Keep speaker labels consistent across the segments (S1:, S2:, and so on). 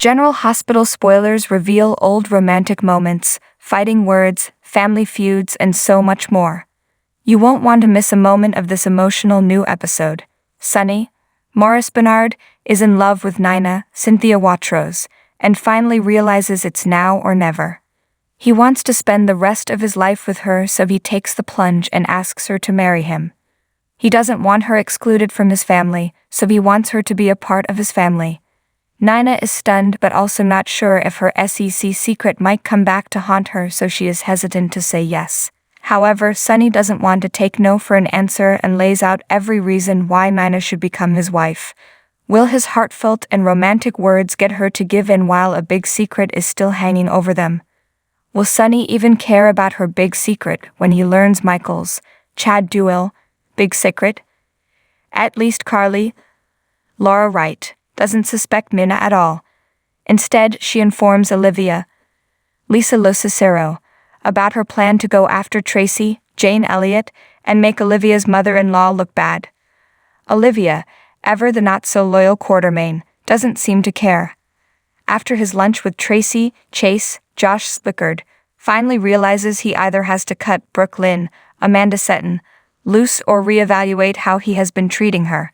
S1: General Hospital spoilers reveal old romantic moments, fighting words, family feuds, and so much more. You won't want to miss a moment of this emotional new episode. Sonny, Maurice Bernard, is in love with Nina, Cynthia Watrous, and finally realizes it's now or never. He wants to spend the rest of his life with her, so he takes the plunge and asks her to marry him. He doesn't want her excluded from his family, so he wants her to be a part of his family. Nina is stunned but also not sure if her SEC secret might come back to haunt her, so she is hesitant to say yes. However, Sonny doesn't want to take no for an answer and lays out every reason why Nina should become his wife. Will his heartfelt and romantic words get her to give in while a big secret is still hanging over them? Will Sonny even care about her big secret when he learns Michael's, Chad Duell, big secret? At least Carly, Laura Wright, doesn't suspect Nina at all. Instead, she informs Olivia, Lisa Locicero, about her plan to go after Tracy, Jane Elliott, and make Olivia's mother-in-law look bad. Olivia, ever the not-so-loyal Quartermain, doesn't seem to care. After his lunch with Tracy, Chase, Josh Slickard, finally realizes he either has to cut Brooke Lynn, Amanda Seton, loose or reevaluate how he has been treating her.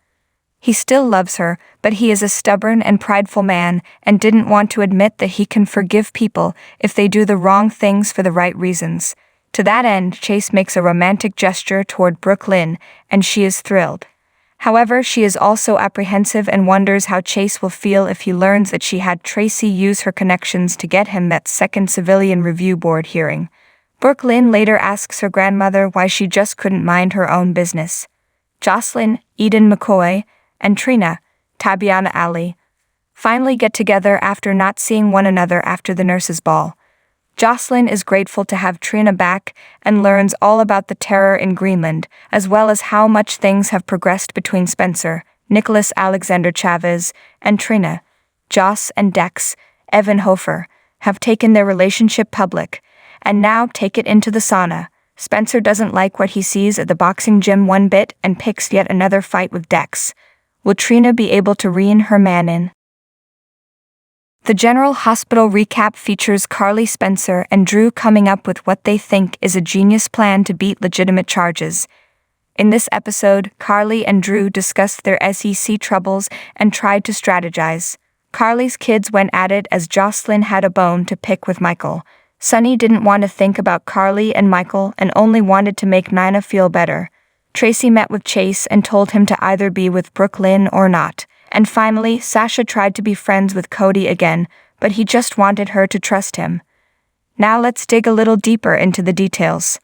S1: He still loves her, but he is a stubborn and prideful man and didn't want to admit that he can forgive people if they do the wrong things for the right reasons. To that end, Chase makes a romantic gesture toward Brooke Lynn, and she is thrilled. However, she is also apprehensive and wonders how Chase will feel if he learns that she had Tracy use her connections to get him that second civilian review board hearing. Brooke Lynn later asks her grandmother why she just couldn't mind her own business. Jocelyn, Eden McCoy, and Trina, Tabiana Ali, finally get together after not seeing one another after the nurses' ball. Jocelyn is grateful to have Trina back and learns all about the terror in Greenland, as well as how much things have progressed between Spencer, Nicholas Alexander Chavez, and Trina. Joss and Dex, Evan Hofer, have taken their relationship public, and now take it into the sauna. Spencer doesn't like what he sees at the boxing gym one bit and picks yet another fight with Dex. Will Trina be able to rein her man in? The General Hospital recap features Carly, Spencer, and Drew coming up with what they think is a genius plan to beat legitimate charges. In this episode, Carly and Drew discussed their SEC troubles and tried to strategize. Carly's kids went at it as Jocelyn had a bone to pick with Michael. Sonny didn't want to think about Carly and Michael and only wanted to make Nina feel better. Tracy met with Chase and told him to either be with Brooke Lynn or not. And finally, Sasha tried to be friends with Cody again, but he just wanted her to trust him. Now let's dig a little deeper into the details.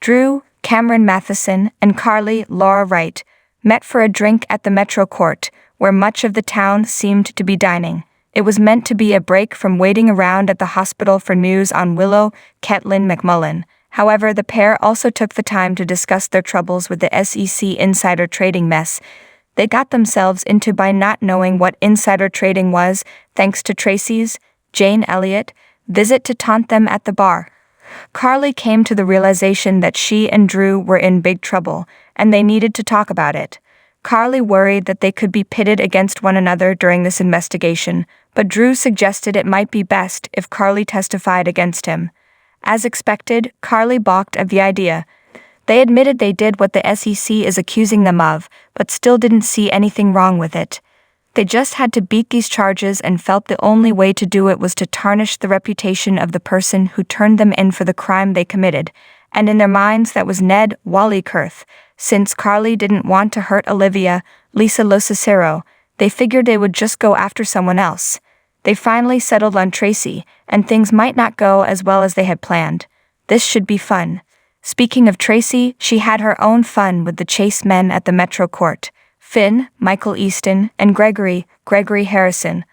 S1: Drew, Cameron Matheson, and Carly, Laura Wright, met for a drink at the Metro Court, where much of the town seemed to be dining. It was meant to be a break from waiting around at the hospital for news on Willow, Ketlin McMullen. However, the pair also took the time to discuss their troubles with the SEC insider trading mess they got themselves into by not knowing what insider trading was, thanks to Tracy's, Jane Elliott, visit to taunt them at the bar. Carly came to the realization that she and Drew were in big trouble, and they needed to talk about it. Carly worried that they could be pitted against one another during this investigation, but Drew suggested it might be best if Carly testified against him. As expected, Carly balked at the idea. They admitted they did what the SEC is accusing them of, but still didn't see anything wrong with it. They just had to beat these charges and felt the only way to do it was to tarnish the reputation of the person who turned them in for the crime they committed, and in their minds that was Ned Wallykurth. Since Carly didn't want to hurt Olivia, Lisa Locicero, they figured they would just go after someone else. They finally settled on Tracy, and things might not go as well as they had planned. This should be fun. Speaking of Tracy, she had her own fun with the Chase men at the Metro Court. Finn, Michael Easton, and Gregory Harrison,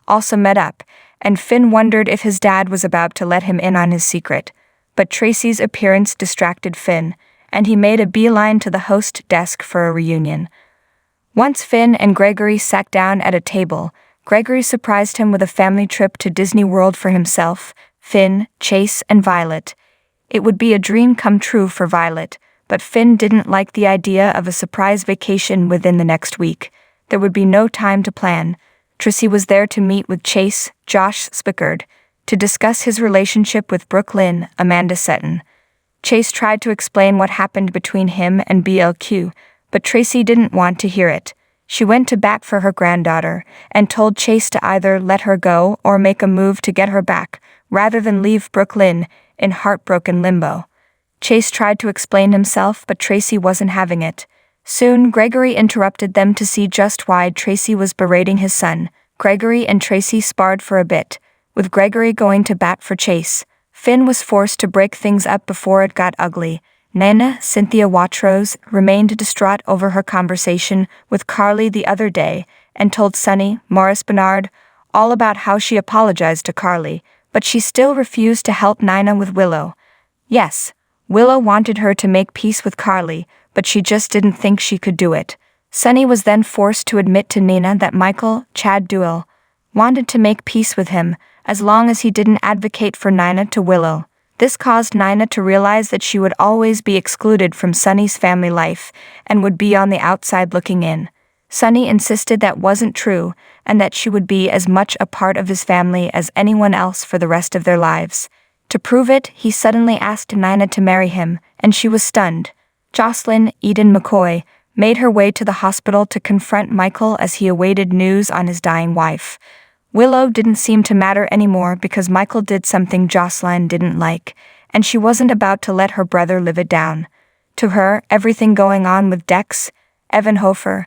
S1: also met up, and Finn wondered if his dad was about to let him in on his secret. But Tracy's appearance distracted Finn, and he made a beeline to the host desk for a reunion. Once Finn and Gregory sat down at a table, Gregory surprised him with a family trip to Disney World for himself, Finn, Chase, and Violet. It would be a dream come true for Violet, but Finn didn't like the idea of a surprise vacation within the next week. There would be no time to plan. Tracy was there to meet with Chase, Josh Spickard, to discuss his relationship with Brooklyn, Amanda Seton. Chase tried to explain what happened between him and BLQ, but Tracy didn't want to hear it. She went to bat for her granddaughter and told Chase to either let her go or make a move to get her back, rather than leave Brooklyn in heartbroken limbo. Chase tried to explain himself, but Tracy wasn't having it. Soon, Gregory interrupted them to see just why Tracy was berating his son. Gregory and Tracy sparred for a bit, with Gregory going to bat for Chase. Finn was forced to break things up before it got ugly. Nana, Cynthia Watrose, remained distraught over her conversation with Carly the other day and told Sonny, Morris Bernard, all about how she apologized to Carly, but she still refused to help Nina with Willow. Yes, Willow wanted her to make peace with Carly, but she just didn't think she could do it. Sonny was then forced to admit to Nina that Michael, Chad Duell, wanted to make peace with him, as long as he didn't advocate for Nina to Willow. This caused Nina to realize that she would always be excluded from Sonny's family life and would be on the outside looking in. Sonny insisted that wasn't true and that she would be as much a part of his family as anyone else for the rest of their lives. To prove it, he suddenly asked Nina to marry him, and she was stunned. Jocelyn Eden McCoy made her way to the hospital to confront Michael as he awaited news on his dying wife. Willow didn't seem to matter anymore because Michael did something Jocelyn didn't like, and she wasn't about to let her brother live it down. To her, everything going on with Dex, Evan Hofer,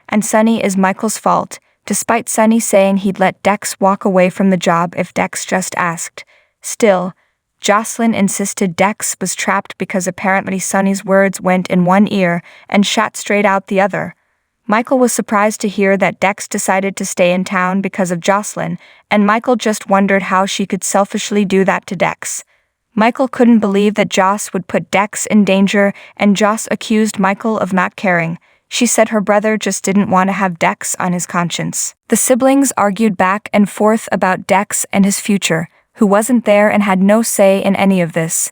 S1: and Sonny is Michael's fault, despite Sonny saying he'd let Dex walk away from the job if Dex just asked. Still, Jocelyn insisted Dex was trapped because apparently Sonny's words went in one ear and shot straight out the other. Michael was surprised to hear that Dex decided to stay in town because of Jocelyn, and Michael just wondered how she could selfishly do that to Dex. Michael couldn't believe that Joss would put Dex in danger, and Joss accused Michael of not caring. She said her brother just didn't want to have Dex on his conscience. The siblings argued back and forth about Dex and his future, who wasn't there and had no say in any of this.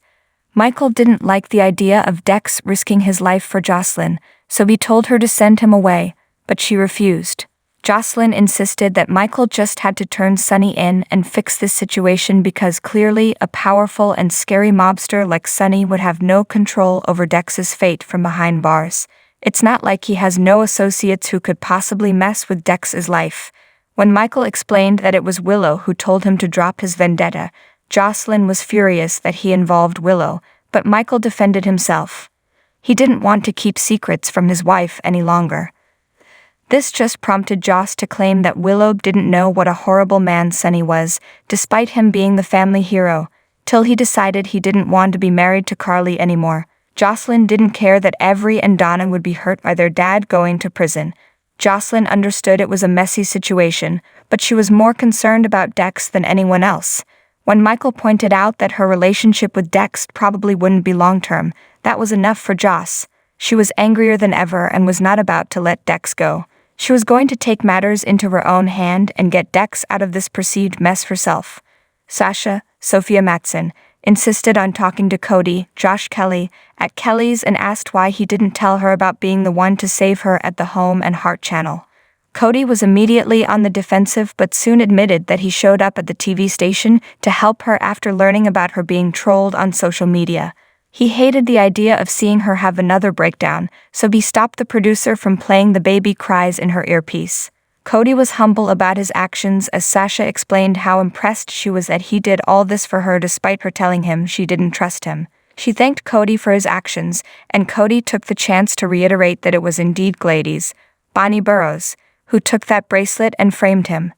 S1: Michael didn't like the idea of Dex risking his life for Jocelyn, so he told her to send him away, but she refused. Jocelyn insisted that Michael just had to turn Sonny in and fix this situation because clearly a powerful and scary mobster like Sonny would have no control over Dex's fate from behind bars. It's not like he has no associates who could possibly mess with Dex's life. When Michael explained that it was Willow who told him to drop his vendetta, Jocelyn was furious that he involved Willow, but Michael defended himself. He didn't want to keep secrets from his wife any longer. This just prompted Joss to claim that Willow didn't know what a horrible man Sonny was, despite him being the family hero, till he decided he didn't want to be married to Carly anymore. Jocelyn didn't care that Avery and Donna would be hurt by their dad going to prison. Jocelyn understood it was a messy situation, but she was more concerned about Dex than anyone else. When Michael pointed out that her relationship with Dex probably wouldn't be long-term, that was enough for Joss. She was angrier than ever and was not about to let Dex go. She was going to take matters into her own hand and get Dex out of this perceived mess herself. Sasha, Sophia Matson, insisted on talking to Cody, Josh Kelly, at Kelly's and asked why he didn't tell her about being the one to save her at the Home and Heart channel. Cody was immediately on the defensive but soon admitted that he showed up at the TV station to help her after learning about her being trolled on social media. He hated the idea of seeing her have another breakdown, so he stopped the producer from playing the baby cries in her earpiece. Cody was humble about his actions as Sasha explained how impressed she was that he did all this for her despite her telling him she didn't trust him. She thanked Cody for his actions, and Cody took the chance to reiterate that it was indeed Glady's, Bonnie Burrows, who took that bracelet and framed him.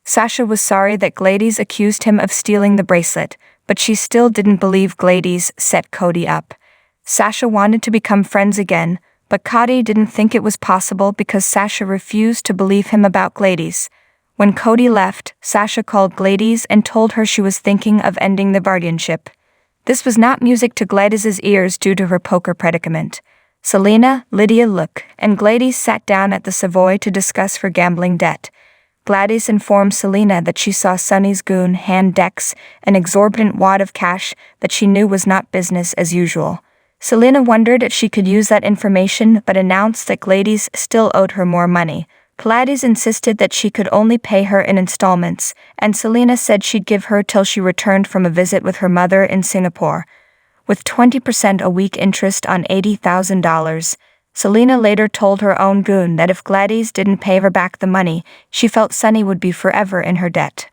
S1: Sasha was sorry that Glady's accused him of stealing the bracelet, but she still didn't believe Glady's set Cody up. Sasha wanted to become friends again, but Cody didn't think it was possible because Sasha refused to believe him about Glady's. When Cody left, Sasha called Glady's and told her she was thinking of ending the guardianship. This was not music to Glady's ears due to her poker predicament. Selena, Lydia Look, and Glady's sat down at the Savoy to discuss her gambling debt. Gladys informed Selena that she saw Sonny's goon hand Dex an exorbitant wad of cash that she knew was not business as usual. Selena wondered if she could use that information but announced that Gladys still owed her more money. Gladys insisted that she could only pay her in installments, and Selena said she'd give her till she returned from a visit with her mother in Singapore. With 20% a week interest on $80,000, Selena later told her own goon that if Gladys didn't pay her back the money, she felt Sonny would be forever in her debt.